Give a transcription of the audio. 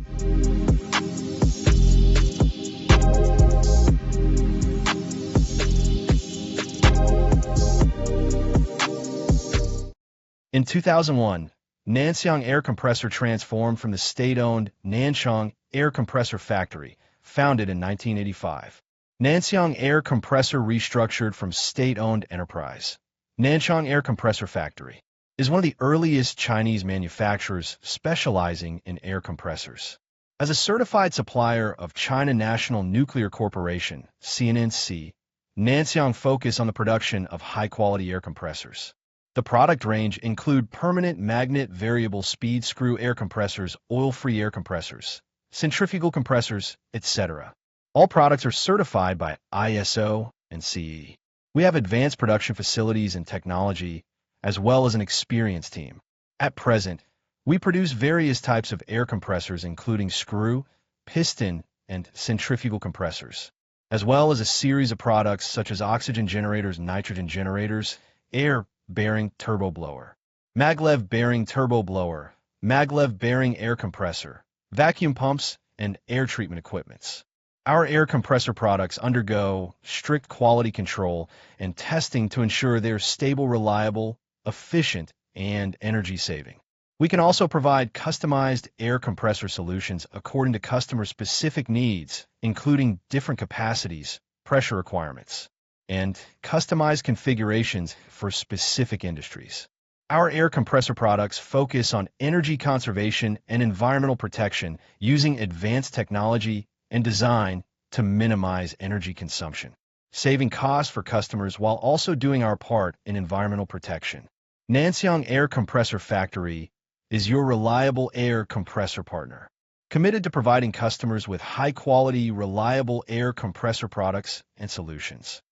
In 2001, Nanxiang Air Compressor transformed from the state-owned Nanxiang Air Compressor Factory, founded in 1985. Nanxiang Air Compressor restructured from state-owned enterprise. Nanxiang Air Compressor Factory is one of the earliest Chinese manufacturers specializing in air compressors. As a certified supplier of China National Nuclear Corporation, CNNC, Nanxiang focus on the production of high-quality air compressors. The product range include permanent magnet variable speed screw air compressors, oil-free air compressors, centrifugal compressors, etc. All products are certified by ISO and CE. We have advanced production facilities and technology, as well as an experienced team. At present, we produce various types of air compressors including screw, piston, and centrifugal compressors, as well as a series of products such as oxygen generators, nitrogen generators, air bearing turbo blower, maglev bearing turbo blower, maglev bearing air compressor, vacuum pumps, and air treatment equipments. Our air compressor products undergo strict quality control and testing to ensure they're stable, reliable, efficient, and energy-saving. We can also provide customized air compressor solutions according to customer-specific needs, including different capacities, pressure requirements, and customized configurations for specific industries. Our air compressor products focus on energy conservation and environmental protection using advanced technology and design to minimize energy consumption, saving costs for customers while also doing our part in environmental protection. Nanxiang Air Compressor Factory is your reliable air compressor partner, committed to providing customers with high-quality, reliable air compressor products and solutions.